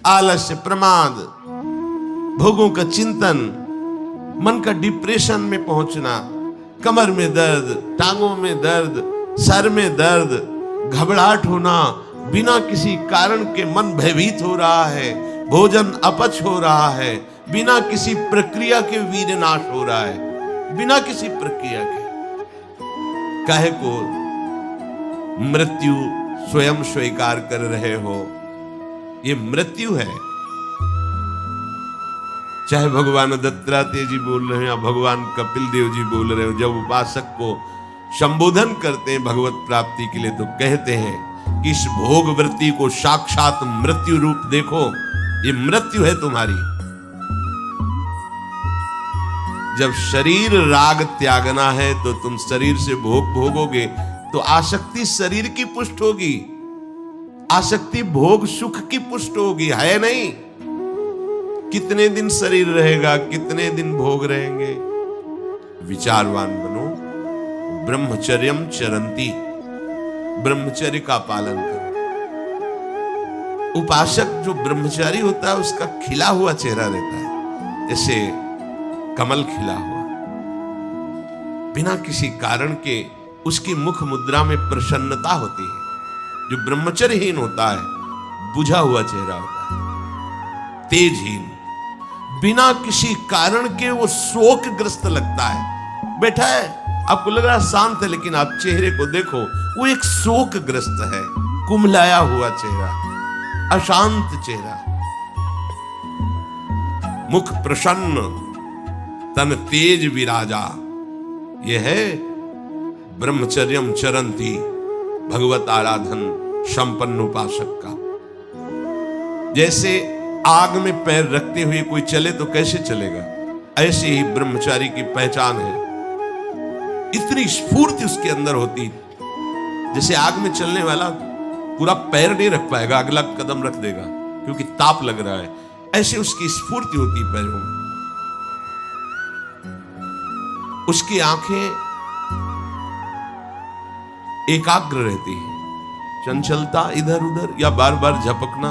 आलस्य, प्रमाद, भोगों का चिंतन, मन का डिप्रेशन में पहुंचना, कमर में दर्द, टांगों में दर्द, सर में दर्द, घबराहट होना, बिना किसी कारण के मन भयभीत हो रहा है, भोजन अपच हो रहा है, बिना किसी प्रक्रिया के वीर्य नाश हो रहा है, बिना किसी प्रक्रिया के। काहे को मृत्यु स्वयं स्वीकार कर रहे हो? ये मृत्यु है। चाहे भगवान दत्तात्रेय जी बोल रहे हो या भगवान कपिल देव जी बोल रहे हो, जब उपासक को संबोधन करते हैं भगवत प्राप्ति के लिए तो कहते हैं कि इस भोग वृत्ति को साक्षात मृत्यु रूप देखो, ये मृत्यु है तुम्हारी। जब शरीर राग त्यागना है तो तुम शरीर से भोग भोगोगे तो आसक्ति शरीर की पुष्ट होगी, आसक्ति भोग सुख की पुष्ट होगी, है नहीं? कितने दिन शरीर रहेगा, कितने दिन भोग रहेंगे? विचारवान बनो। ब्रह्मचर्यम चरंती, ब्रह्मचर्य का पालन करो। उपासक जो ब्रह्मचारी होता है उसका खिला हुआ चेहरा रहता है, जैसे कमल खिला हुआ, बिना किसी कारण के उसकी मुख मुद्रा में प्रसन्नता होती है। जो ब्रह्मचर्यहीन होता है बुझा हुआ चेहरा होता है, तेजहीन, बिना किसी कारण के वो शोकग्रस्त लगता है। बैठा है, आपको लग रहा है शांत है, लेकिन आप चेहरे को देखो, वो एक शोकग्रस्त है, कुम्हलाया हुआ चेहरा, अशांत चेहरा, मुख प्रसन्न, तन तेज विराजा। यह है ब्रह्मचर्यम चरंती, भगवत आराधन संपन्न उपासक का। जैसे आग में पैर रखते हुए कोई चले तो कैसे चलेगा, ऐसे ही ब्रह्मचारी की पहचान है। इतनी स्फूर्ति उसके अंदर होती, जैसे आग में चलने वाला पूरा पैर नहीं रख पाएगा, अगला कदम रख देगा क्योंकि ताप लग रहा है, ऐसे उसकी स्फूर्ति होती पैरों में। उसकी आंखें एकाग्र रहती है, चंचलता इधर उधर या बार बार झपकना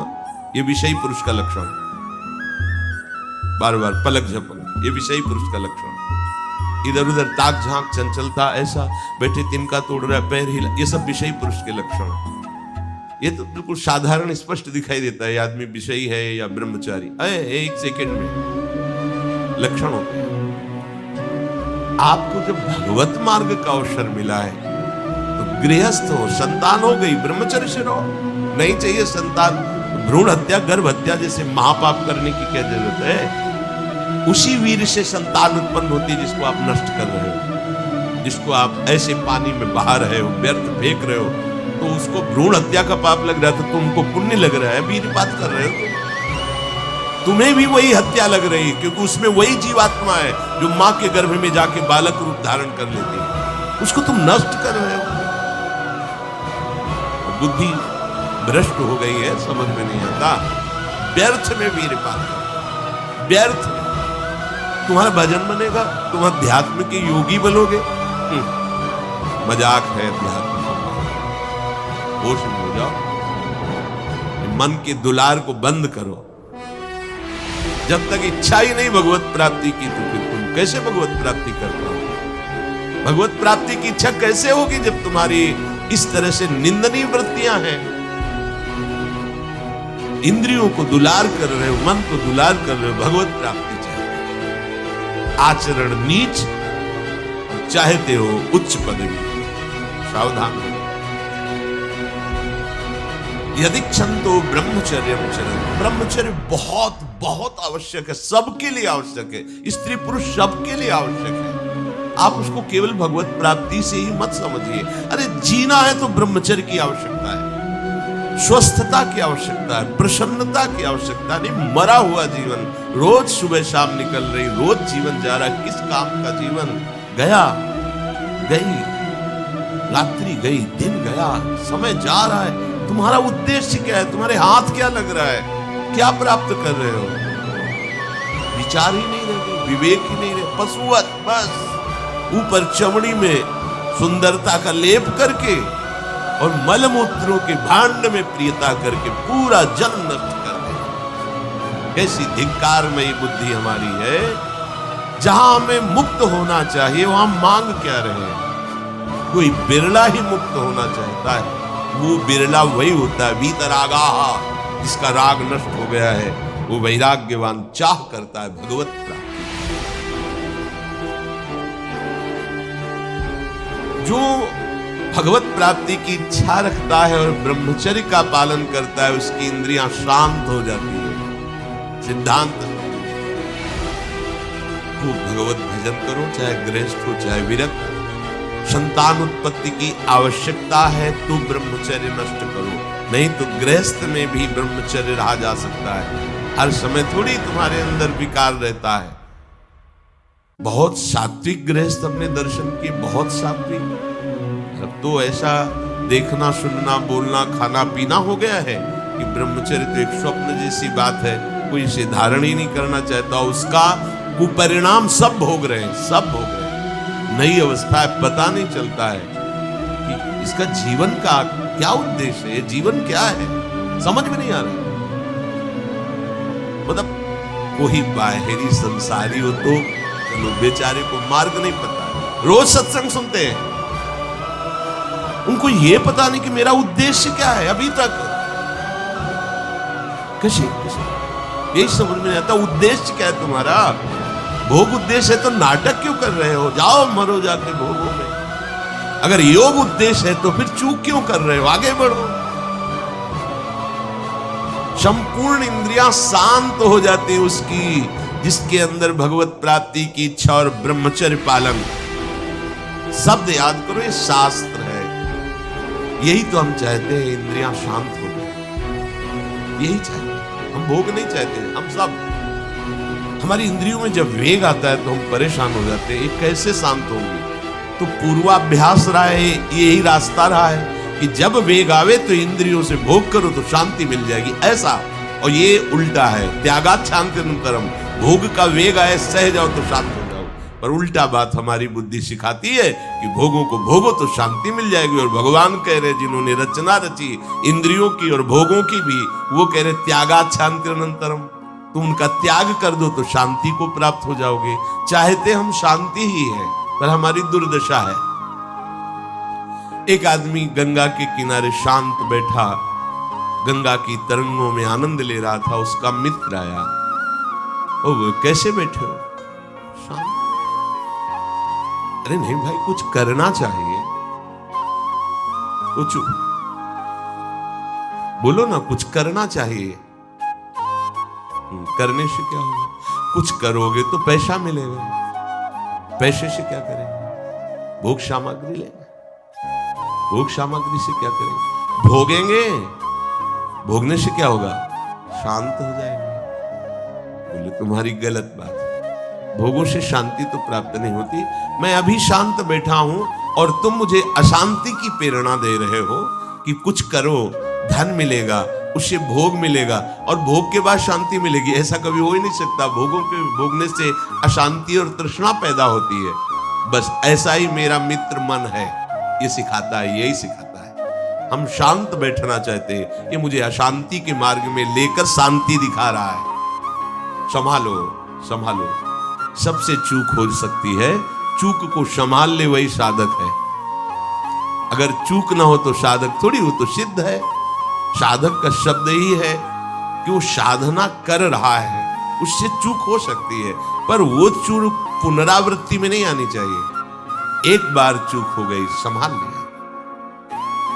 ये विषयी पुरुष का लक्षण, बार बार पलक झपकना ये विषयी पुरुष का लक्षण, इधर उधर ताक झांक, चंचलता, ऐसा बैठे तिनका तोड़ रहा है, पैर हिला, ये सब विषयी पुरुष के लक्षण। ये तो बिल्कुल साधारण स्पष्ट दिखाई देता है आदमी विषयी है या ब्रह्मचारी, एक सेकंड में लक्षण होते हैं। आपको जब भगवत मार्ग का अवसर मिला है तो गृहस्थ हो, संतान हो गई, ब्रह्मचर्य से रहो। नहीं चाहिए संतान, भ्रूण हत्या, गर्भ हत्या जैसे महापाप करने की क्या जरूरत है? उसी वीर से संतान उत्पन्न होती है जिसको आप नष्ट कर रहे हो, जिसको आप ऐसे पानी में बहा रहे हो, व्यर्थ फेंक रहे हो, तो उसको भ्रूण हत्या का पाप लग रहा है तो तुमको पुण्य लग रहा है, वीरपात कर रहे हो, तुम्हें भी वही हत्या लग रही है, क्योंकि उसमें वही जीवात्मा है जो मां के गर्भ में जाके बालक रूप धारण कर लेती है, उसको तुम नष्ट कर रहे हो। बुद्धि भ्रष्ट हो गई है, समझ में नहीं आता, व्यर्थ में वीरपात, व्यर्थ में तुम्हारा भजन बनेगा, तुम अध्यात्म के योगी बनोगे, मजाक है अध्यात्म। होश में हो जाओ, मन के दुलार को बंद करो। जब तक इच्छा ही नहीं भगवत प्राप्ति की तो फिर तुम कैसे भगवत प्राप्ति कर पाओगे? भगवत प्राप्ति की इच्छा कैसे होगी जब तुम्हारी इस तरह से निंदनीय वृत्तियां हैं? इंद्रियों को दुलार कर रहे हो, मन को दुलार कर रहे हो, भगवत प्राप्ति चाहते, आचरण नीच, चाहते हो उच्च पदवी, सावधान। यदि क्षंतो ब्रह्मचर्यम चरन्, ब्रह्मचर्य बहुत बहुत आवश्यक है, सबके लिए आवश्यक है, स्त्री पुरुष सबके लिए आवश्यक है। आप उसको केवल भगवत प्राप्ति से ही मत समझिए। अरे जीना है तो ब्रह्मचर्य की आवश्यकता है, स्वस्थता की आवश्यकता है, प्रसन्नता की आवश्यकता नहीं। मरा हुआ जीवन, रोज सुबह शाम निकल रही, रोज जीवन जा रहा, किस काम का जीवन? गया, गई रात्रि, गई दिन, गया समय जा रहा है। तुम्हारा उद्देश्य क्या है? तुम्हारे हाथ क्या लग रहा है? क्या प्राप्त कर रहे हो? विचार ही नहीं रहे, विवेक ही नहीं रहे, पशुवत बस ऊपर चमड़ी में सुंदरता का लेप करके और मलमूत्रों के भांड में प्रियता करके पूरा जन्म नष्ट कर दे। कैसी धिक्कारमयी बुद्धि हमारी है। जहां हमें मुक्त होना चाहिए वहां मांग क्या रहे। कोई बिरला ही मुक्त होना चाहता है, वो बिरला वही होता है वीतरागा, जिसका राग नष्ट हो गया है, वो वैराग्यवान चाह करता है भगवत प्राप्ति। जो भगवत प्राप्ति की इच्छा रखता है और ब्रह्मचर्य का पालन करता है, उसकी इंद्रियां शांत हो जाती है। सिद्धांत खूब भगवत भजन करो, चाहे गृहस्थ हो चाहे विरक्त। संतान उत्पत्ति की आवश्यकता है तो ब्रह्मचर्य नष्ट करो, नहीं तो गृहस्थ में भी ब्रह्मचर्य रहा जा सकता है। हर समय थोड़ी तुम्हारे अंदर विकार रहता है। बहुत सात्विक गृहस्थ अपने दर्शन की, बहुत सात्विक। अब तो ऐसा देखना सुनना बोलना खाना पीना हो गया है कि ब्रह्मचर्य तो एक स्वप्न जैसी बात है, कोई इसे धारण ही नहीं करना चाहता। उसका कुपरिणाम सब भोग रहे हैं, सब भोग रहे हैं। नई अवस्था है, पता नहीं चलता है कि इसका जीवन का क्या उद्देश्य है, जीवन क्या है, समझ में नहीं आ रहा। मतलब कोई बाहरी संसारी हो तो चलो, बेचारे को मार्ग नहीं पता, रोज सत्संग सुनते हैं, उनको ये पता नहीं कि मेरा उद्देश्य क्या है। अभी तक कैसे यही समझ में नहीं आता, उद्देश्य क्या है तुम्हारा। भोग उद्देश्य है तो नाटक क्यों कर रहे हो, जाओ मरो जाके भोगों में। अगर योग उद्देश्य है तो फिर चूक क्यों कर रहे हो, आगे बढ़ो। संपूर्ण इंद्रियां शांत हो जाती है उसकी, जिसके अंदर भगवत प्राप्ति की इच्छा और ब्रह्मचर्य पालन। शब्द याद करो, ये शास्त्र है। यही तो हम चाहते हैं, इंद्रियां शांत हो जाए, यही चाहते हैं हम। भोग नहीं चाहते हम सब। हमारी इंद्रियों में जब वेग आता है तो हम परेशान हो जाते हैं, ये कैसे शांत होंगे। तो पूर्वाभ्यास रहा है, यही रास्ता रहा है कि जब वेग आवे तो इंद्रियों से भोग करो तो शांति मिल जाएगी, ऐसा। और ये उल्टा है, त्यागात शांतिरंतरम। भोग का वेग आए, सह जाओ तो शांत हो जाओ। पर उल्टा बात हमारी बुद्धि सिखाती है कि भोगों को भोगो तो शांति मिल जाएगी। और भगवान कह रहे, जिन्होंने रचना रची इंद्रियों की और भोगों की भी, वो कह रहे त्यागात शांतिरंतरम। तुम उनका त्याग कर दो तो शांति को प्राप्त हो जाओगे। चाहते हम शांति ही है, पर हमारी दुर्दशा है। एक आदमी गंगा के किनारे शांत बैठा, गंगा की तरंगों में आनंद ले रहा था। उसका मित्र आया, ओ कैसे बैठे हो, शांत। अरे नहीं भाई, कुछ करना चाहिए, कुछ बोलो ना, कुछ करना चाहिए। करने से क्या होगा, कुछ करोगे तो पैसा मिलेगा, पैसे से क्या करेंगे, भोग सामग्री लेंगे, भोग सामग्री से क्या करेंगे, भोगेंगे, भोगने से क्या होगा, शांत हो जाएंगे। बोले तुम्हारी गलत बात है, भोगों से शांति तो प्राप्त नहीं होती। मैं अभी शांत बैठा हूं और तुम मुझे अशांति की प्रेरणा दे रहे हो कि कुछ करो, धन मिलेगा, उससे भोग मिलेगा और भोग के बाद शांति मिलेगी। ऐसा कभी हो ही नहीं सकता। भोगों के भोगने से अशांति और तृष्णा पैदा होती है। बस ऐसा ही मेरा मित्र मन है, ये सिखाता है, यही सिखाता है। हम शांत बैठना चाहते हैं, ये मुझे अशांति के मार्ग में लेकर शांति दिखा रहा है। संभालो संभालो, सबसे चूक हो सकती है, चूक को संभाल ले वही साधक है। अगर चूक ना हो तो साधक थोड़ी, हो तो सिद्ध है। साधक का शब्द ही है कि वो साधना कर रहा है, उससे चूक हो सकती है, पर वो चूक पुनरावृत्ति में नहीं आनी चाहिए। एक बार चूक हो गई, संभाल लिया।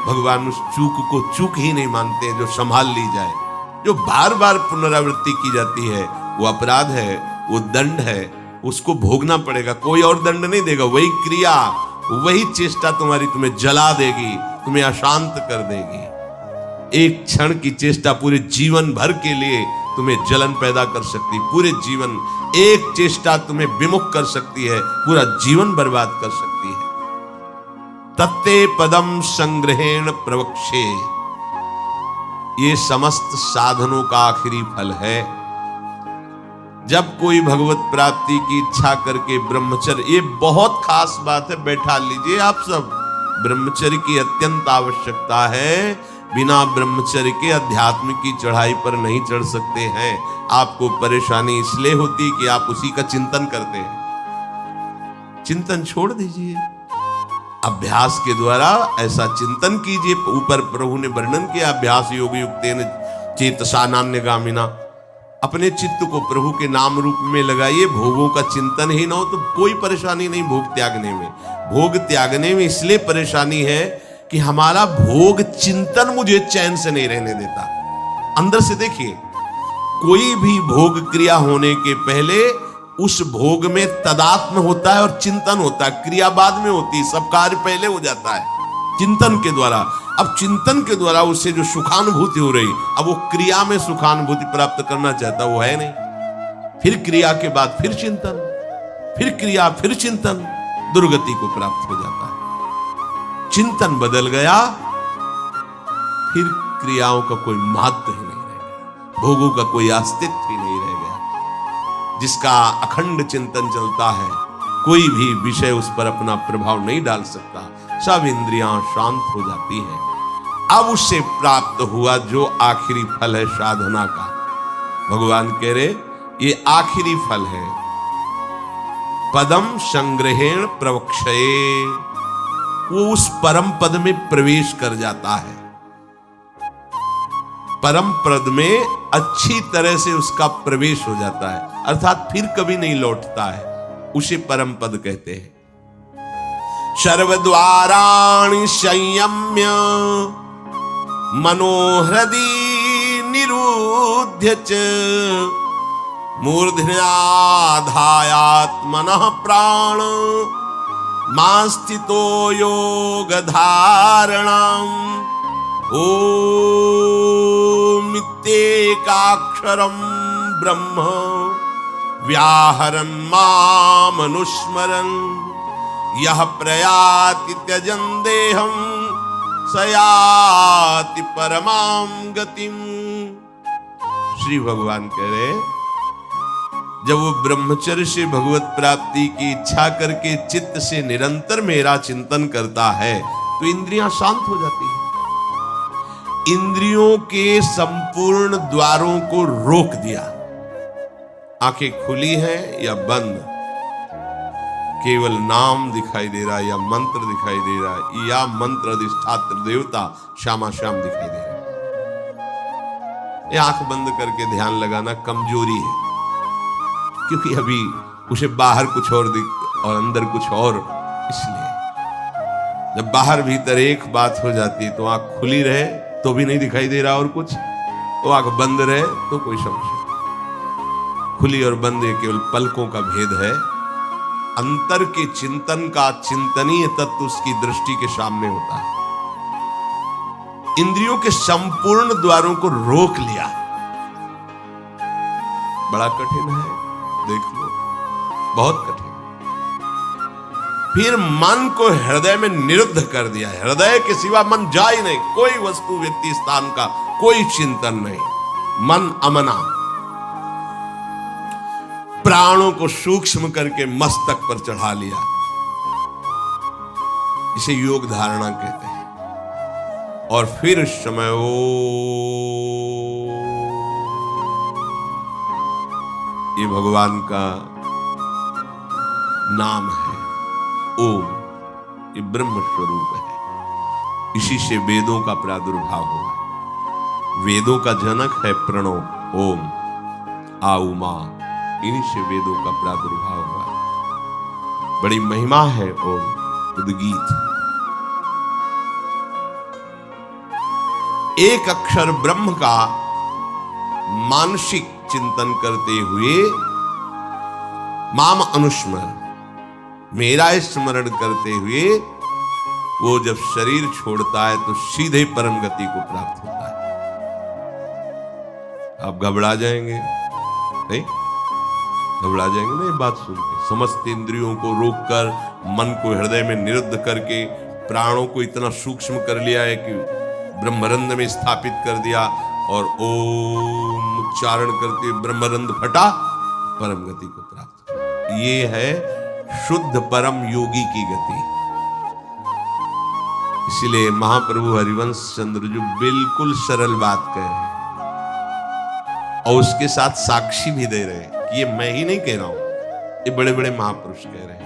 भगवान उस चूक को चूक ही नहीं मानते जो संभाल ली जाए। जो बार बार पुनरावृत्ति की जाती है वो अपराध है, वो दंड है, उसको भोगना पड़ेगा। कोई और दंड नहीं देगा, वही क्रिया, वही चेष्टा तुम्हारी तुम्हें जला देगी, तुम्हें अशांत कर देगी। एक क्षण की चेष्टा पूरे जीवन भर के लिए तुम्हें जलन पैदा कर सकती, पूरे जीवन। एक चेष्टा तुम्हें विमुख कर सकती है, पूरा जीवन बर्बाद कर सकती है। तत्ते पदम संग्रहेण प्रवक्षे, ये समस्त साधनों का आखिरी फल है। जब कोई भगवत प्राप्ति की इच्छा करके ब्रह्मचर्य, ये बहुत खास बात है, बैठा लीजिए आप सब। ब्रह्मचर्य की अत्यंत आवश्यकता है बिना ब्रह्मचर्य के अध्यात्म की चढ़ाई पर नहीं चढ़ सकते हैं। आपको परेशानी इसलिए होती कि आप उसी का चिंतन करते हैं। चिंतन छोड़ दीजिए, अभ्यास के द्वारा ऐसा चिंतन कीजिए। ऊपर प्रभु ने वर्णन किया, अभ्यास योग युक्तेन चेतसा नान्यगामिना। अपने चित्त को प्रभु के नाम रूप में लगाइए। भोगों का चिंतन ही ना हो तो कोई परेशानी नहीं भोग त्यागने में। भोग त्यागने में इसलिए परेशानी है कि हमारा भोग चिंतन मुझे चैन से नहीं रहने देता। अंदर से देखिए, कोई भी भोग क्रिया होने के पहले उस भोग में तदात्म होता है और चिंतन होता है। क्रिया बाद में होती है, सब कार्य पहले हो जाता है चिंतन के द्वारा। अब चिंतन के द्वारा उससे जो सुखानुभूति हो रही, अब वो क्रिया में सुखानुभूति प्राप्त करना चाहता, वो है नहीं। फिर क्रिया के बाद फिर चिंतन, फिर क्रिया, फिर चिंतन, दुर्गति को प्राप्त हो जाता है। चिंतन बदल गया, फिर क्रियाओं का कोई महत्व ही नहीं रह गया, भोगों का कोई अस्तित्व ही नहीं रह गया। जिसका अखंड चिंतन चलता है, कोई भी विषय उस पर अपना प्रभाव नहीं डाल सकता। सब इंद्रियां शांत हो जाती हैं। अब उससे प्राप्त हुआ जो आखिरी फल है साधना का, भगवान कह रहे ये आखिरी फल है। पदम संग्रहेण प्रवक्षये, वो उस परम पद में प्रवेश कर जाता है। परम पद में अच्छी तरह से उसका प्रवेश हो जाता है, अर्थात फिर कभी नहीं लौटता है। उसे परम पद कहते हैं। सर्वद्वाराणि संयम्य मनोहृदि निरुध्य च मूर्धन्याधायात्मनः प्राण मास्थितो योग धारणाम ओम इत्येकाक्षरम ब्रह्म व्याहरन् मामनुस्मरन् यह प्रयाति त्यजन् देहं स याति परमां गतिम्। श्री भगवान कह रहे, जब वो ब्रह्मचर्य से भगवत प्राप्ति की इच्छा करके चित्त से निरंतर मेरा चिंतन करता है तो इंद्रियां शांत हो जाती हैं। इंद्रियों के संपूर्ण द्वारों को रोक दिया। आंखें खुली हैं या बंद, केवल नाम दिखाई दे रहा है या मंत्र दिखाई दे रहा है, या मंत्र अधिष्ठात्र देवता श्यामा श्याम दिखाई दे रहा है। ये आंख बंद करके ध्यान लगाना कमजोरी है, क्योंकि अभी उसे बाहर कुछ और दिख और अंदर कुछ और। इसलिए जब बाहर भीतर एक बात हो जाती है तो आंख खुली रहे तो भी नहीं दिखाई दे रहा और कुछ, तो आंख बंद रहे तो कोई समस्या। खुली और बंद केवल पलकों का भेद है। अंतर के चिंतन का चिंतनीय तत्व उसकी दृष्टि के सामने होता है। इंद्रियों के संपूर्ण द्वारों को रोक लिया, बड़ा कठिन है, देख लो, बहुत कठिन। फिर मन को हृदय में निरुद्ध कर दिया। हृदय के सिवा मन जा ही नहीं, कोई वस्तु व्यक्ति स्थान का कोई चिंतन नहीं, मन अमना। प्राणों को सूक्ष्म करके मस्तक पर चढ़ा लिया। इसे योग धारणा कहते हैं। और फिर उस समय ये भगवान का नाम है ओम, ये ब्रह्म स्वरूप है। इसी से वेदों का प्रादुर्भाव हुआ। वेदों का जनक है प्रणव ओम, आ उमा, इन्हीं से वेदों का प्रादुर्भाव हुआ। बड़ी महिमा है ओम, उद्गीत। एक अक्षर ब्रह्म का मानसिक चिंतन करते हुए माम अनुस्मर, मेरा स्मरण करते हुए वो जब शरीर छोड़ता है तो सीधे परम गति को प्राप्त होता है। आप घबरा जाएंगे नहीं? घबरा जाएंगे नहीं बात सुन के। समस्त इंद्रियों को रोककर, मन को हृदय में निरुद्ध करके, प्राणों को इतना सूक्ष्म कर लिया है कि ब्रह्मरंध्र में स्थापित कर दिया, और ओम उच्चारण करते ब्रह्मरंध्र फटा, परम गति को प्राप्त। ये है शुद्ध परम योगी की गति। इसलिए महाप्रभु हरिवंश चंद्र जो बिल्कुल सरल बात कह रहे हैं और उसके साथ साक्षी भी दे रहे हैं कि ये मैं ही नहीं कह रहा हूं, ये बड़े बड़े महापुरुष कह रहे हैं।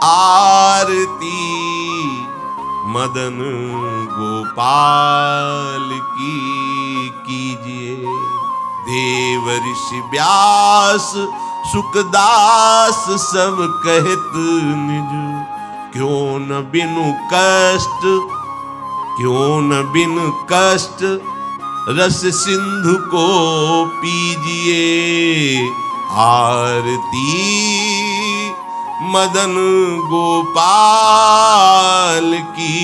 आरती मदन गोपाल की कीजिए, देव ऋषि व्यास सुखदास सब कहत निज, क्यों न बिनु कष्ट, क्यों न बिनु कष्ट रस सिंधु को पीजिए। आरती मदन गोपाल की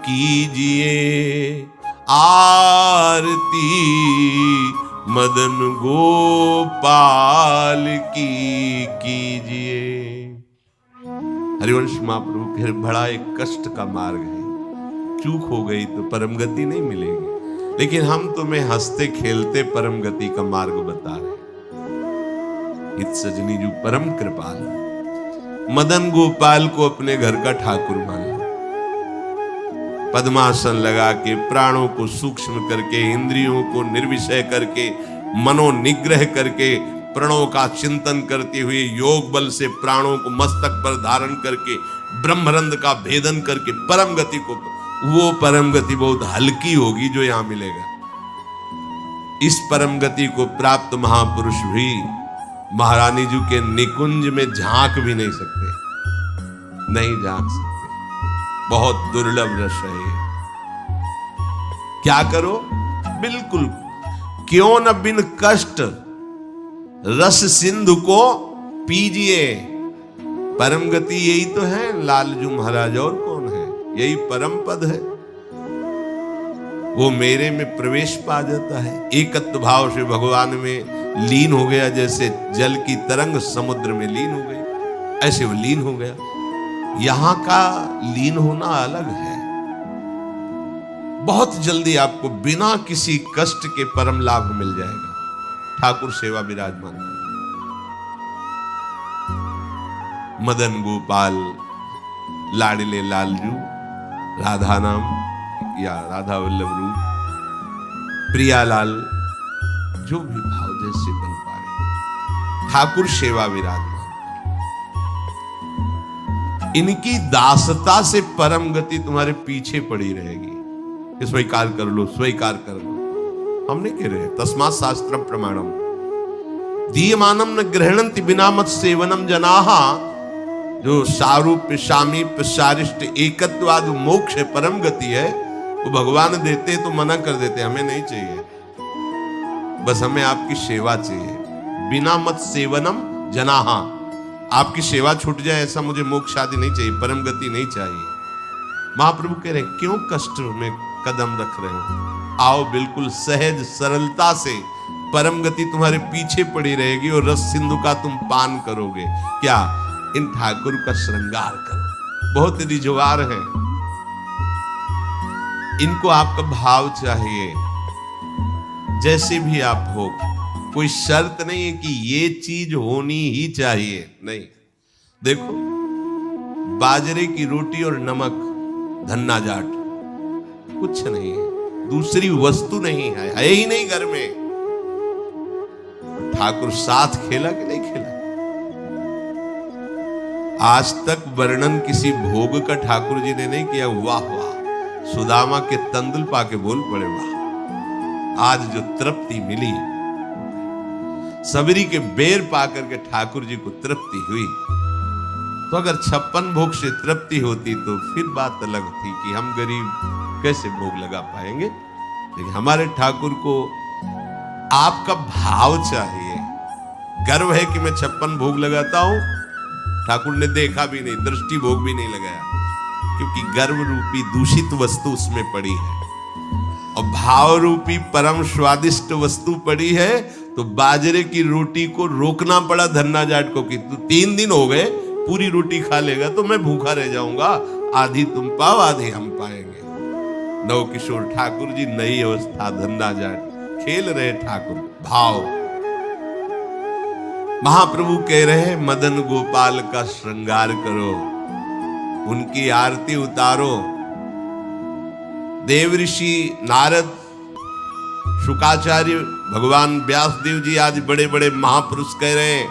कीजिए, आरती मदन गोपाल की कीजिए। हरिवंश महाप्रभु फिर बड़ा एक कष्ट का मार्ग है, चूक हो गई तो परम गति नहीं मिलेगी, लेकिन हम तुम्हें हंसते खेलते परम गति का मार्ग बता रहे हैं। इत सजनी जो परम कृपाल, मदन गोपाल को अपने घर का ठाकुर मान लो, पद्मासन लगा के, प्राणों को सूक्ष्म करके, इंद्रियों को निर्विषय करके, मनोनिग्रह करके, प्रणों का चिंतन करते हुए, योग बल से प्राणों को मस्तक पर धारण करके, ब्रह्मरंध्र का भेदन करके परम गति को, वो परम गति बहुत हल्की होगी जो यहां मिलेगा। इस परम गति को प्राप्त महापुरुष भी महारानी जी के निकुंज में झांक भी नहीं सकते, नहीं झांक सकते, बहुत दुर्लभ रस है ये। क्या करो? बिल्कुल, क्यों न बिन कष्ट रस सिंधु को पीजिए। परम गति यही तो है लालजू महाराज, और कौन है? यही परम पद है। वो मेरे में प्रवेश पा जाता है, एकत्व भाव से भगवान में लीन हो गया, जैसे जल की तरंग समुद्र में लीन हो गई, ऐसे वो लीन हो गया। यहां का लीन होना अलग है। बहुत जल्दी आपको बिना किसी कष्ट के परम लाभ मिल जाएगा। ठाकुर सेवा विराजमान है। मदन गोपाल लाडले लालजू, राधा नाम या राधा वल्लभ रूप, प्रियालाल, जो भी भाव जैसे बन पाए, ठाकुर सेवा विराजमान। इनकी दासता से परम गति तुम्हारे पीछे पड़ी रहेगी। स्वीकार कर लो, स्वीकार कर लो। हम नहीं कह रहे, तस्मात् शास्त्रम प्रमाणम दीयमानम न गृह्णन्ति बिना मत सेवनम जनाहा। जो सारूप्य सामीप्य सारिष्ट एकत्वाद मोक्ष परम गति है, वो भगवान देते तो मना कर देते, हमें नहीं चाहिए, बस हमें आपकी सेवा चाहिए। बिना मत सेवनम जनाहा, आपकी सेवा छूट जाए ऐसा मुझे मोक्ष आदि नहीं चाहिए, परम गति नहीं चाहिए। महाप्रभु कह रहे हैं, क्यों कष्ट में कदम रख रहे हो? आओ, बिल्कुल सहज सरलता से परम गति तुम्हारे पीछे पड़ी रहेगी और रस सिंधु का तुम पान करोगे। क्या? इन ठाकुर का श्रृंगार करो। बहुत रिजवार हैं, इनको आपका भाव चाहिए, जैसे भी आप हो। कोई शर्त नहीं है कि ये चीज होनी ही चाहिए, नहीं। देखो, बाजरे की रोटी और नमक, धन्ना जाट, कुछ नहीं है, दूसरी वस्तु नहीं है ही नहीं घर में। ठाकुर साथ खेला कि नहीं खेला? आज तक वर्णन किसी भोग का ठाकुर जी ने नहीं किया। वाह वाह, सुदामा के तंदुल पाके बोल पड़े, वाह, आज जो तृप्ति मिली, सबरी के बेर पाकर के ठाकुर जी को तृप्ति हुई। तो अगर 56 भोग से तृप्ति होती तो फिर बात अलग थी कि हम गरीब कैसे भोग लगा पाएंगे। लेकिन हमारे ठाकुर को आपका भाव चाहिए। गर्व है कि मैं 56 भोग लगाता हूं, ठाकुर ने देखा भी नहीं, दृष्टि भोग भी नहीं लगाया, क्योंकि गर्व रूपी दूषित वस्तु उसमें पड़ी है और भाव रूपी परम स्वादिष्ट वस्तु पड़ी है। तो बाजरे की रोटी को रोकना पड़ा धन्ना जाट को कि तू 3 दिन हो गए पूरी रोटी खा लेगा तो मैं भूखा रह जाऊंगा, आधी तुम पाओ आधी हम पाएंगे। नव किशोर ठाकुर जी, नई अवस्था, धन्ना जाट, खेल रहे ठाकुर भाव। महाप्रभु कह रहे हैं, मदन गोपाल का श्रृंगार करो, उनकी आरती उतारो, देव ऋषि नारद, शुकाचार्य, भगवान व्यासदेव जी आदि बड़े बड़े महापुरुष कह रहे हैं,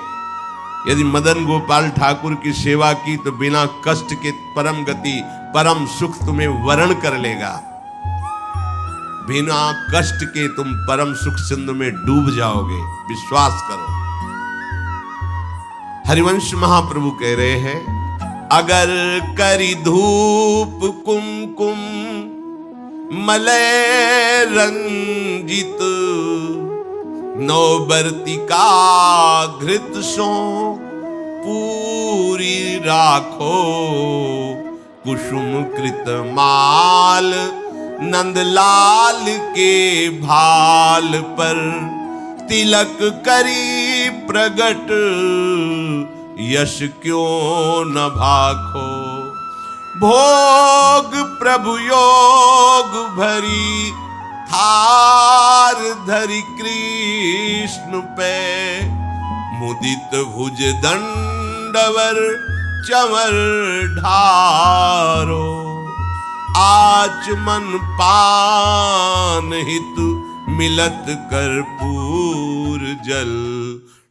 यदि मदन गोपाल ठाकुर की सेवा की तो बिना कष्ट के परम गति, परम सुख तुम्हें वरण कर लेगा। बिना कष्ट के तुम परम सुख सिंधु में डूब जाओगे, विश्वास करो। हरिवंश महाप्रभु कह रहे हैं, अगर करी धूप कुमकुम मलय रंजित, नौबर्तिका घृत सो पूरी राखो, कुसुम कृत माल नंदलाल के भाल पर, तिलक करी प्रगट यश क्यों न भाखो। भोग प्रभु योग भरी थार धरि कृष्ण पे, मुदित भुज दंडवर चमर ढारो। आचमन पान हितु मिलत कर्पूर जल,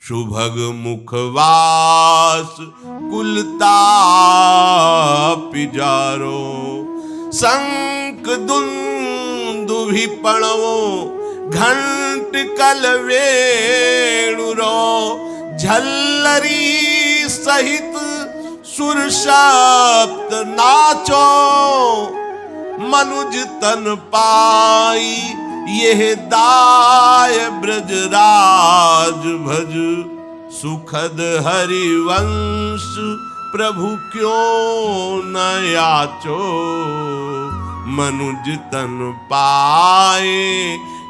सुभग मुखवास कुलता पिजारो। शंख दुंदुभि पणवो घंट कल वेणुरो, झल्लरी सहित सुर सप्त नाचो। मनुज तन पाई यह दाय ब्रजराज भज, सुखद हरिवंश प्रभु क्यों न याचो। मनुज तन पाए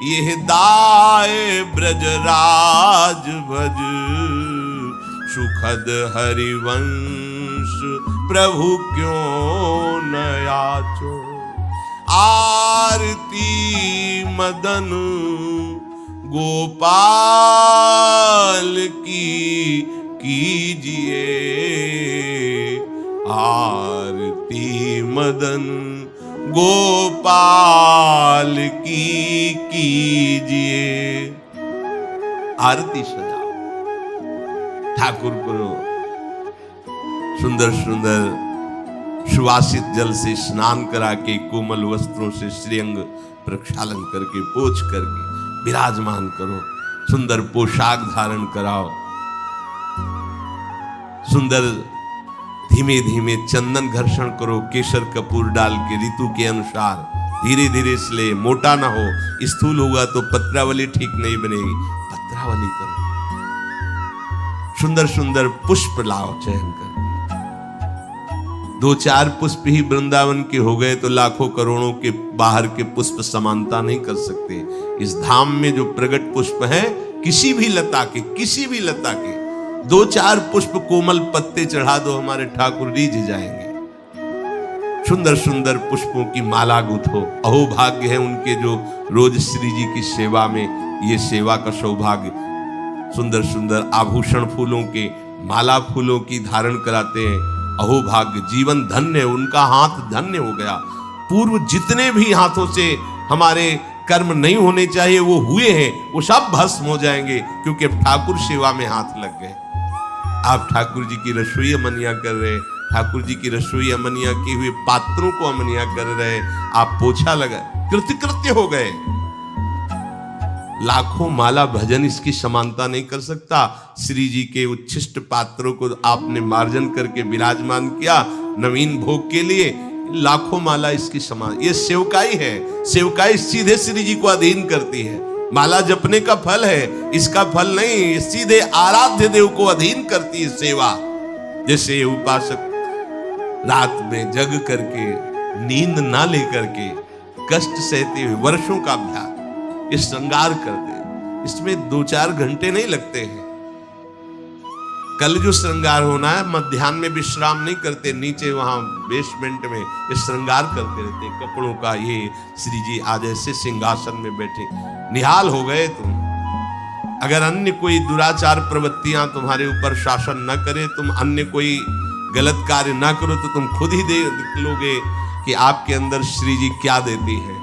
यह दाय ब्रजराज भज, सुखद हरिवंश प्रभु क्यों न याचो। आरती मदन गोपाल की कीजिए, आरती मदन गोपाल की कीजिए। आरती सजाओ, ठाकुर को सुंदर सुंदर सुवासित जल से स्नान करा के, कोमल वस्त्रों से श्रीअंग प्रक्षालन करके, पोंछ करके विराजमान करो। सुंदर पोशाक धारण कराओ, सुंदर धीमे धीमे चंदन घर्षण करो, केसर कपूर डाल के ऋतु के अनुसार धीरे धीरे इसलिए मोटा ना हो, स्थूल होगा तो पत्रावली ठीक नहीं बनेगी, पत्रावली करो। सुंदर सुंदर पुष्प लाओ चयन कर, 2-4 पुष्प ही वृंदावन के हो गए तो लाखों करोड़ों के बाहर के पुष्प समानता नहीं कर सकते। इस धाम में जो प्रगट पुष्प हैं, किसी भी लता के 2-4 पुष्प कोमल पत्ते चढ़ा दो, हमारे ठाकुर रीझ जाएंगे। सुंदर सुंदर पुष्पों की माला गुथो। अहो भाग्य है उनके जो रोज श्री जी की सेवा में ये सेवा का सौभाग्य, सुंदर सुंदर आभूषण फूलों के, माला फूलों की धारण कराते हैं। अहो भाग्य, जीवन धन्य, उनका हाथ धन्य हो गया। पूर्व जितने भी हाथों से हमारे कर्म नहीं होने चाहिए वो हुए हैं, वो सब भस्म हो जाएंगे, क्योंकि अब ठाकुर सेवा में हाथ लग गए। आप ठाकुर जी की रसोई अमनिया कर रहे, ठाकुर जी की रसोई अमनिया किए हुए पात्रों को अमनिया कर रहे, आप पोछा लगा, कृतकृत्य हो गए। लाखों माला भजन इसकी समानता नहीं कर सकता। श्री जी के उच्छिष्ट पात्रों को आपने मार्जन करके विराजमान किया नवीन भोग के लिए, लाखों माला इसकी समान। ये सेवकाई है, सेवकाई सीधे श्री जी को अधीन करती है। माला जपने का फल है, इसका फल नहीं, सीधे आराध्य देव को अधीन करती है सेवा। जैसे ये उपासक रात में जग करके, नींद ना लेकर के, कष्ट सहते हुए वर्षों का अभ्यास ये श्रृंगार करते हैं, इसमें 2-4 घंटे नहीं लगते हैं। कल जो श्रृंगार होना है, मध्याह्न में विश्राम नहीं करते, नीचे वहां बेसमेंट में ये श्रृंगार करते रहते कपड़ों का। ये श्री जी आज ऐसे सिंहासन में बैठे, निहाल हो गए तुम। अगर अन्य कोई दुराचार प्रवृत्तियां तुम्हारे ऊपर शासन न करे, तुम अन्य कोई गलत कार्य ना करो, तो तुम खुद ही देख लोगे कि आपके अंदर श्री जी क्या देती है।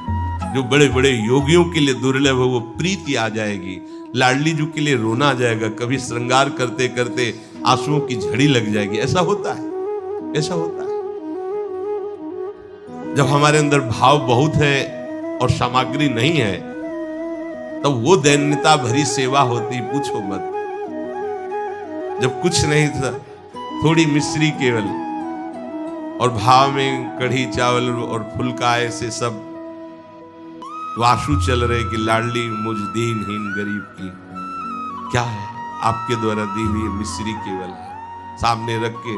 जो बड़े बड़े योगियों के लिए दुर्लभ है वो प्रीति आ जाएगी, लाडली जी के लिए रोना आ जाएगा, कभी श्रृंगार करते करते आंसुओं की झड़ी लग जाएगी। ऐसा होता है, ऐसा होता है। जब हमारे अंदर भाव बहुत है और सामग्री नहीं है, तब वो दैन्यता भरी सेवा होती, पूछो मत। जब कुछ नहीं था, थोड़ी मिश्री केवल और भाव में कढ़ी चावल और फुल्का, ऐसे सब वाशु चल रहे कि लाडली मुझ दीनहीन गरीब की क्या है, आपके द्वारा दी हुई मिश्री केवल है, सामने रख के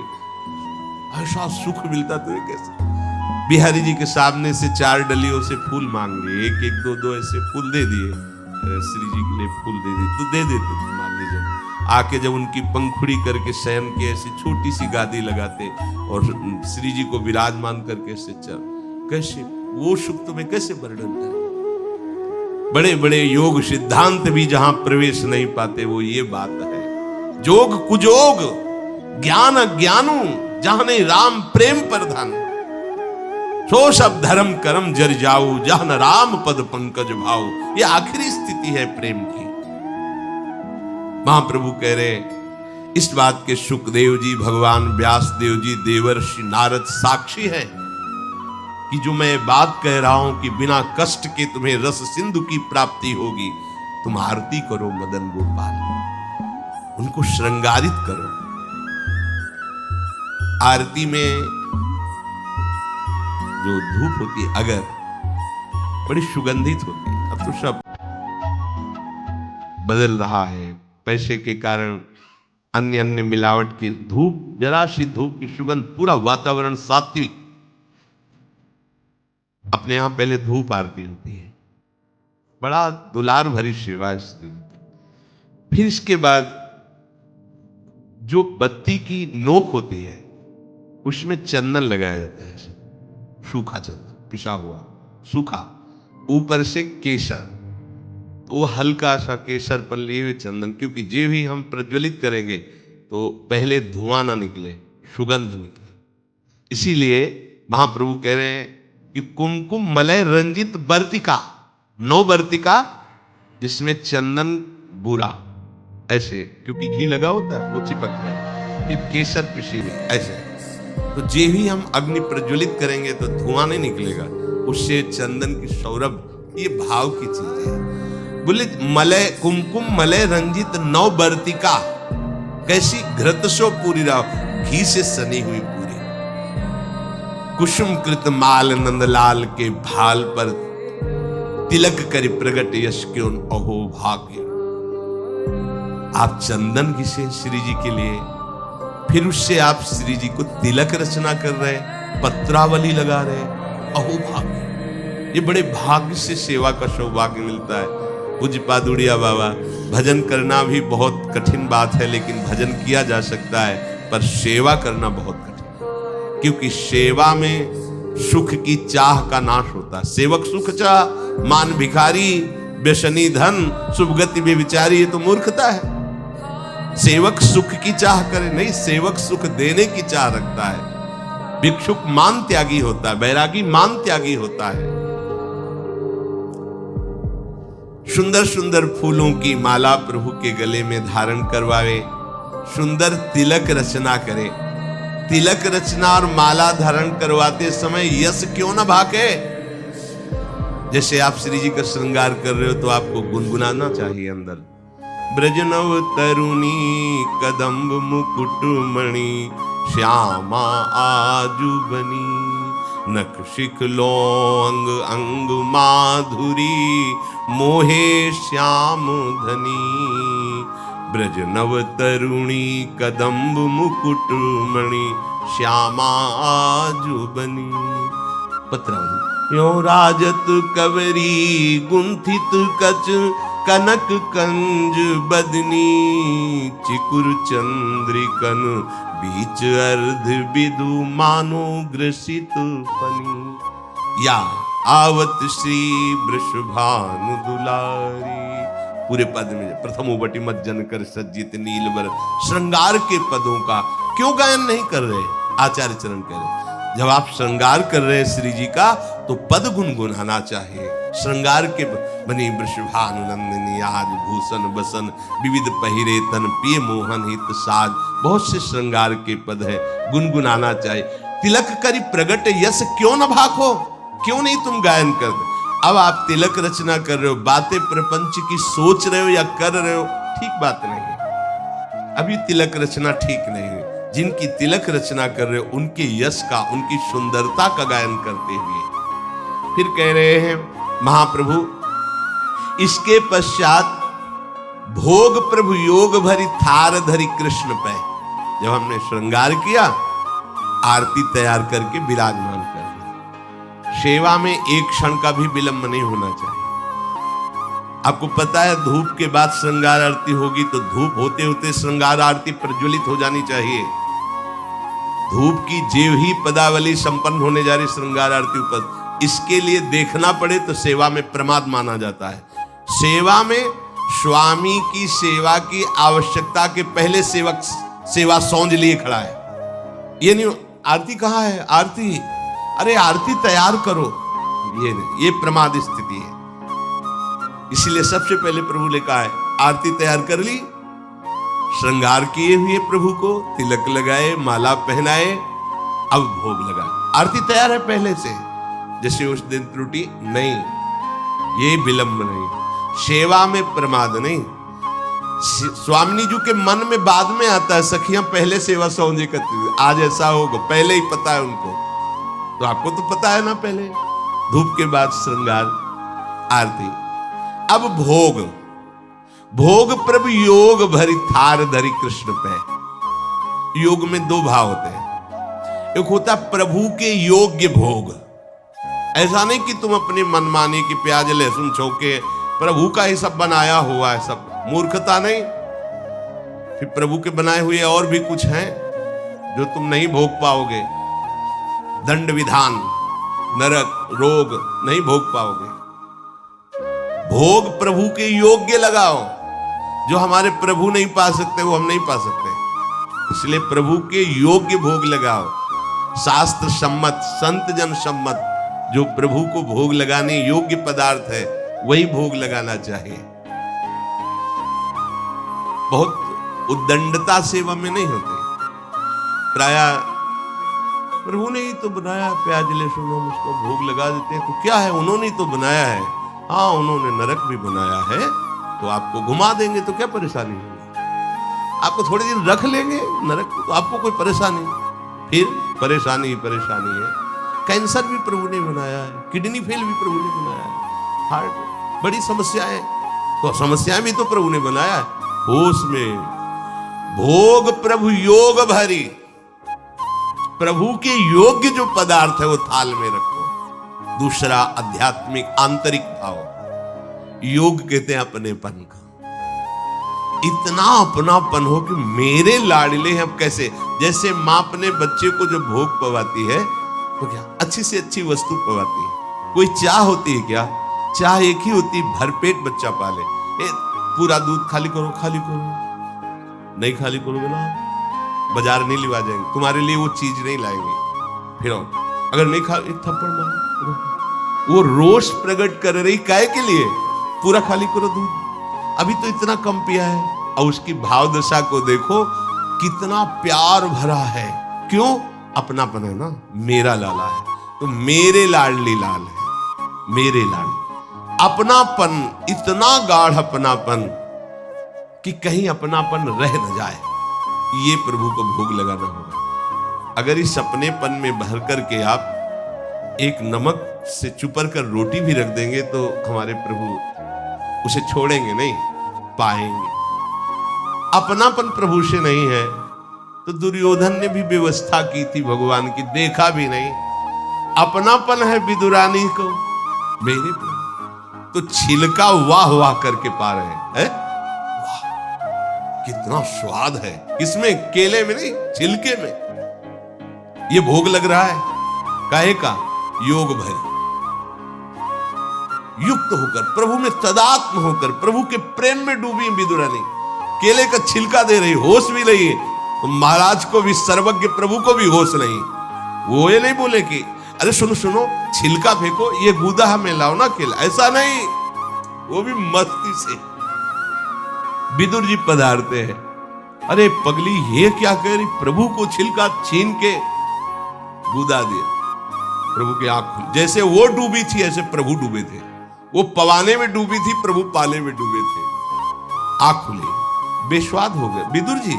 ऐसा सुख मिलता तुझे कैसे। बिहारी जी के सामने से 4 डलियों से फूल मांग लिए, एक एक दो दो ऐसे फूल दे दिए, श्री जी के लिए फूल दे दिए तो दे देते थे। मान लीजिए आके जब उनकी पंखुड़ी करके शयन के ऐसी छोटी सी गादी लगाते और श्री जी को विराजमान करके ऐसे चल, कैसे वो सुख तुम्हें कैसे वर्णन करें। बड़े बड़े योग सिद्धांत भी जहां प्रवेश नहीं पाते, वो ये बात है। जोग कुजोग ज्ञान अज्ञानू जहां राम प्रेम प्रधान, सो सब धर्म कर्म जर जाऊ जहां राम पद पंकज भाऊ। ये आखिरी स्थिति है प्रेम की। महाप्रभु कह रहे इस बात के सुखदेव जी, भगवान व्यास देव जी, देवर्षि नारद साक्षी है कि जो मैं बात कह रहा हूं कि बिना कष्ट के तुम्हें रस सिंधु की प्राप्ति होगी। तुम आरती करो मदन गोपाल, उनको श्रृंगारित करो। आरती में जो धूप होती है अगर, बड़ी सुगंधित होती है। अब तो सब बदल रहा है पैसे के कारण, अन्य अन्य मिलावट की धूप, जरा सी धूप की सुगंध, पूरा वातावरण सात्विक। अपने यहां पहले धूप आरती होती है, बड़ा दुलार भरी सेवा। फिर इसके बाद जो बत्ती की नोक होती है उसमें चंदन लगाया जाता है, सूखा चंदन पिसा हुआ सूखा, ऊपर से केसर, वो हल्का सा केसर पर लिए हुए चंदन, क्योंकि जे भी हम प्रज्वलित करेंगे तो पहले धुआं ना निकले, सुगंध निकले। इसीलिए महाप्रभु कह रहे हैं कि कुमकुम मलय रंजित वर्तिका, 9 वर्तिका जिसमें चंदन बुरा ऐसे, क्योंकि घी लगा होता है वो चिपक जाए, फिर केसर पिसी हुई ऐसे। तो जे भी हम अग्नि प्रज्वलित करेंगे तो धुआं नहीं निकलेगा, उससे चंदन की सौरभ, ये भाव की चीज है। बोले मलय कुमकुम मलय रंजित 9 वर्तिका, कैसी घृतसो पूरी राव, घी से सनी हुई पूरी। कुसुम कृत माल नंदलाल के भाल पर तिलक कर प्रगट यश क्यों अहो भाग्य। आप चंदन घिसे श्री जी के लिए, फिर उससे आप श्री जी को तिलक रचना कर रहे, पत्रावली लगा रहे, अहो भाग्य। ये बड़े भाग्य से सेवा का सौभाग्य मिलता है। पूज्य पादुड़िया बाबा, भजन करना भी बहुत कठिन बात है, लेकिन भजन किया जा सकता है, पर सेवा करना बहुत कठिन है, क्योंकि सेवा में सुख की चाह का नाश होता है। सेवक सुख चाह, मान भिखारी, व्यसनी धन, शुभ गति बेविचारी, ये तो मूर्खता है। सेवक सुख की चाह करे नहीं, सेवक सुख देने की चाह रखता है। भिक्षुक मान त्यागी होता है, बैरागी मान त्यागी होता है। सुंदर सुंदर फूलों की माला प्रभु के गले में धारण करवावे, सुंदर तिलक रचना करे। तिलक रचना और माला धारण करवाते समय यश क्यों ना भाके। जैसे आप श्री जी का श्रृंगार कर रहे हो तो आपको गुनगुनाना चाहिए अंदर, ब्रजनव तरुणी कदम्ब मुकुट मणि श्यामा आजू बनी, नख शिख लोंग अंग माधुरी मोहे श्याम धनी। ब्रजनव तरुणी कदम्ब मुकुट मणि श्यामा आजू बनी। पत्रावली यो राजत कवरी गुंथित कच कनक कंज बदनी, चिकुर चंद्रिकन बीच अर्ध बिदु मानो ग्रसित फनी। या आवत श्री वृषभानु दुलारी। पूरे पद में प्रथम उबटी मत जन कर सज्जित नीलवर, श्रृंगार के पदों का क्यों गायन नहीं कर रहे। आचार्य चरण कह रहे जब आप श्रृंगार कर रहे हैं श्री जी का तो पद गुनगुनाना चाहिए। श्रृंगार के बनी वृषभानुनंदिनी आज भूषण बसन विविध पहिरे तन पिय मोहन हित साज। बहुत से श्रृंगार के पद है, गुनगुनाना चाहिए। तिलक करी प्रगट यश क्यों न भाखो, क्यों नहीं तुम गायन कर दो। अब आप तिलक रचना कर रहे हो, बातें प्रपंच की सोच रहे हो या कर रहे हो, ठीक बात नहीं है। अभी तिलक रचना ठीक नहीं है। जिनकी तिलक रचना कर रहे हो उनके यश का, उनकी सुंदरता का गायन करते हुए फिर कह रहे हैं महाप्रभु, इसके पश्चात भोग प्रभु योग भरी थार धरी कृष्ण पे। जब हमने श्रृंगार किया, आरती तैयार करके विराजमान कर दिया। सेवा में एक क्षण का भी विलंब नहीं होना चाहिए। आपको पता है धूप के बाद श्रृंगार आरती होगी तो धूप होते होते श्रृंगार आरती प्रज्वलित हो जानी चाहिए। धूप की जेव ही पदावली संपन्न होने जा रही श्रृंगार आरती ऊपर, इसके लिए देखना पड़े तो सेवा में प्रमाद माना जाता है। सेवा में स्वामी की सेवा की आवश्यकता के पहले सेवक सेवा सौंज लिए खड़ा है। ये नहीं आरती कहाँ है, आरती, अरे आरती तैयार करो, ये प्रमाद स्थिति है। इसलिए सबसे पहले प्रभु ने कहा है आरती तैयार कर ली, श्रृंगार किए हुए प्रभु को तिलक लगाए, माला पहनाए, अब भोग लगाए। आरती तैयार है पहले से, जैसे उस दिन त्रुटि नहीं, ये विलंब नहीं, सेवा में प्रमाद नहीं। स्वामी जी के मन में बाद में आता है सखियां पहले सेवा सौंजे करती, आज ऐसा होगा, पहले ही पता है उनको। तो आपको तो पता है ना, पहले धूप के बाद श्रृंगार आरती। अब भोग, भोग प्रभु योग भरी थार धरी कृष्ण पे। योग में दो भाव होते हैं, एक होता प्रभु के योग्य भोग। ऐसा नहीं कि तुम अपनी मनमानी की प्याज लहसुन छौके प्रभु का ही सब बनाया हुआ है, सब मूर्खता नहीं। फिर प्रभु के बनाए हुए और भी कुछ हैं जो तुम नहीं भोग पाओगे। दंड विधान, नरक, रोग नहीं भोग पाओगे। भोग प्रभु के योग्य लगाओ, जो हमारे प्रभु नहीं पा सकते वो हम नहीं पा सकते, इसलिए प्रभु के योग्य भोग लगाओ। शास्त्र सम्मत, संत जन सम्मत जो प्रभु को भोग लगाने योग्य पदार्थ है वही भोग लगाना चाहिए। बहुत उद्दंडता सेवा में नहीं होते। प्राय प्रभु ने ही तो बनाया, प्याज लहसुन हम उसको भोग लगा देते हैं तो क्या है, उन्होंने ही तो बनाया है। हाँ, उन्होंने नरक भी बनाया है तो आपको घुमा देंगे तो क्या परेशानी होगी, आपको थोड़े दिन रख लेंगे नरक तो आपको कोई परेशानी, फिर परेशानी ही परेशानी है। कैंसर भी प्रभु ने बनाया है, किडनी फेल भी प्रभु ने बनाया है, हार्ट, बड़ी समस्याएं, तो समस्याएं भी तो प्रभु ने बनाया है। होश में भोग प्रभु योग भरी, प्रभु के योग्य जो पदार्थ है वो थाल में रखो। दूसरा आध्यात्मिक आंतरिक भाव, योग कहते हैं अपनेपन का। इतना अपनापन हो कि मेरे लाडले हैं। अब कैसे, जैसे माँ अपने बच्चे को जब भोग पवाती है तो क्या अच्छी से अच्छी वस्तु पवाती है। कोई चाह होती है क्या, चाह एक ही होती है भरपेट बच्चा पाले। पूरा दूध खाली करो, खाली करो, नहीं खाली करोगे ना बाजार नहीं लिवा जाएंगे, तुम्हारे लिए वो चीज नहीं लाएंगे। फिर अगर नहीं खा, एक थप्पड़ मारो। वो रोष प्रकट कर रही काय के लिए, पूरा खाली करो दूध, अभी तो इतना कम पिया है। और उसकी भाव दशा को देखो कितना प्यार भरा है। क्यों, अपनापन है ना, मेरा लाला है तो मेरे लाडली लाल है, मेरे लाल। अपनापन, इतना गाढ़ अपनापन कि कहीं अपनापन रह न जाए, ये प्रभु को भोग लगाना होगा। अगर इस अपनेपन में भर करके आप एक नमक से चुपर कर रोटी भी रख देंगे तो हमारे प्रभु उसे छोड़ेंगे नहीं, पाएंगे। अपनापन प्रभु से नहीं है तो दुर्योधन ने भी व्यवस्था की थी भगवान की, देखा भी नहीं। अपनापन है विदुरानी को मेरे प्रभु, तो छिलका वाह वाह करके पा रहे हैं। वाह, कितना स्वाद है इसमें, केले में नहीं छिलके में ये भोग लग रहा है। काहे का, योग भरी, युक्त होकर, प्रभु में तदात्म होकर, प्रभु के प्रेम में डूबी विदुरानी, केले का छिलका दे रही, होश भी नहीं। तो महाराज को भी, सर्वज्ञ प्रभु को भी होश नहीं। वो ये नहीं बोले कि अरे सुनो सुनो छिलका फेंको, ये गूदा हमें लाओ ना खिला, ऐसा नहीं। वो भी मस्ती से विदुर जी पधारते हैं। अरे पगली ये क्या कह रही, प्रभु को छिलका छीन के गूदा दिया। प्रभु की आंख खुली, जैसे वो डूबी थी ऐसे प्रभु डूबे थे। वो पवाने में डूबी थी, प्रभु पाले में डूबे थे। आंख खुली, बेस्वाद हो गए। विदुर जी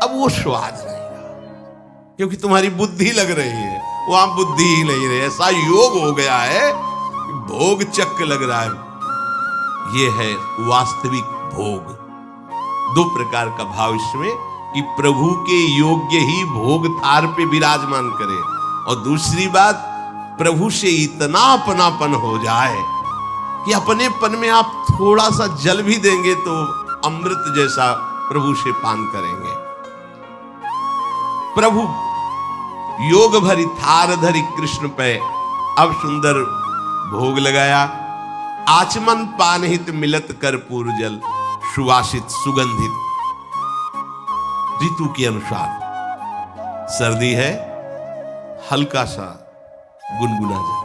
अब वो स्वाद नहीं रहा, क्योंकि तुम्हारी बुद्धि लग रही है, वहां बुद्धि ही नहीं रही। ऐसा योग हो गया है कि भोग चक्क लग रहा है। ये है वास्तविक भोग। दो प्रकार का भाव इसमें कि प्रभु के योग्य ही भोग थार पे विराजमान करे, और दूसरी बात प्रभु से इतना अपनापन हो जाए कि अपनेपन में आप थोड़ा सा जल भी देंगे तो अमृत जैसा प्रभु से पान करेंगे। प्रभु योग भरी थार धरी कृष्ण पे अब सुंदर भोग लगाया। आचमन पानहित मिलत कर्पूर जल, सुवासित सुगंधित। ऋतु के अनुसार सर्दी है, हल्का सा गुनगुना जल,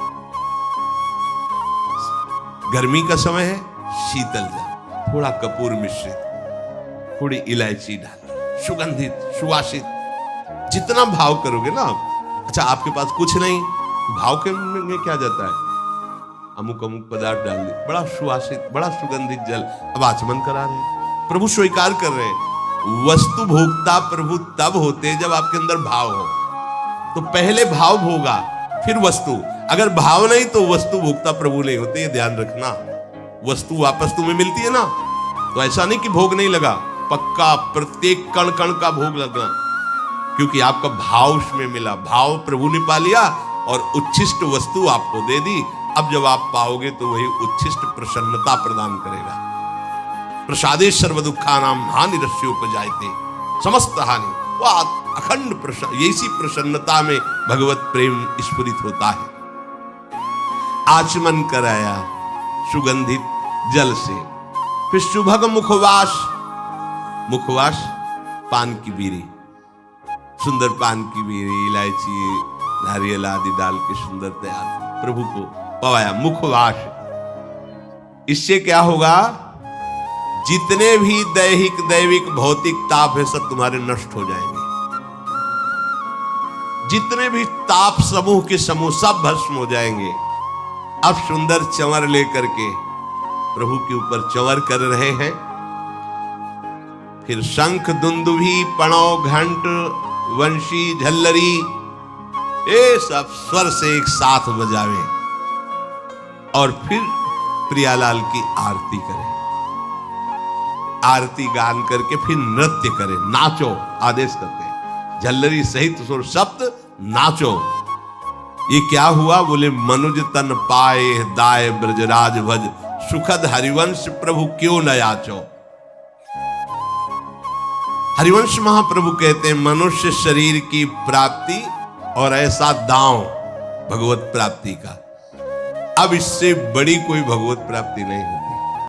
गर्मी का समय है, शीतल जल, थोड़ा कपूर मिश्रित, थोड़ी इलायची डाल, सुगंधित सुवासित। जितना भाव करोगे ना आप, अच्छा आपके पास कुछ नहीं, भाव के में क्या जाता है, अमुक अमुक पदार्थ डाल दे, बड़ा सुवासित बड़ा सुगंधित जल। अब आचमन करा रहे हैं, प्रभु स्वीकार कर रहे हैं। वस्तु भोक्ता प्रभु तब होते जब आपके अंदर भाव हो। तो पहले भाव भोगा फिर वस्तु, अगर भाव नहीं तो वस्तु भोक्ता प्रभु नहीं होते, ये ध्यान रखना। वस्तु वापस तुम्हें मिलती है ना, तो ऐसा नहीं कि भोग नहीं लगा, पक्का प्रत्येक कण कण का भोग लगा, क्योंकि आपका भाव उसमें मिला। भाव प्रभु ने पा लिया और उच्छिष्ट वस्तु आपको दे दी। अब जब आप पाओगे तो वही उच्छिष्ट प्रसन्नता प्रदान करेगा। प्रसादे सर्व दुखानाम हानि रस्योपजायते, समस्त हानि, वह अखंड प्रसन्न, ऐसी प्रसन्नता में भगवत प्रेम स्फुरित होता है। आचमन कराया सुगंधित जल से, फिर सुभग मुखवास, मुखवास पान की बीड़ी, सुंदर पान की बीड़ी, इलायची नारियल आदि डाल के सुंदर तैयार प्रभु को पवाया। मुखवास, इससे क्या होगा, जितने भी दैहिक दैविक भौतिक ताप है सब तुम्हारे नष्ट हो जाएंगे। जितने भी ताप समूह के समूह सब भस्म हो जाएंगे। अब सुंदर चंवर लेकर के प्रभु के ऊपर चंवर कर रहे हैं। फिर शंख दुंदुभी पणव घंट वंशी झल्लरी, ये सब स्वर से एक साथ बजावे और फिर प्रियालाल की आरती करें। आरती गान करके फिर नृत्य करें, नाचो आदेश करते हैं। झल्लरी सहित सुर सप्त नाचो। ये क्या हुआ, बोले मनुज तन पाए दाय ब्रजराज भज, सुखद हरिवंश प्रभु क्यों न याचो। हरिवंश महाप्रभु कहते हैं मनुष्य शरीर की प्राप्ति और ऐसा दांव भगवत प्राप्ति का, अब इससे बड़ी कोई भगवत प्राप्ति नहीं होगी।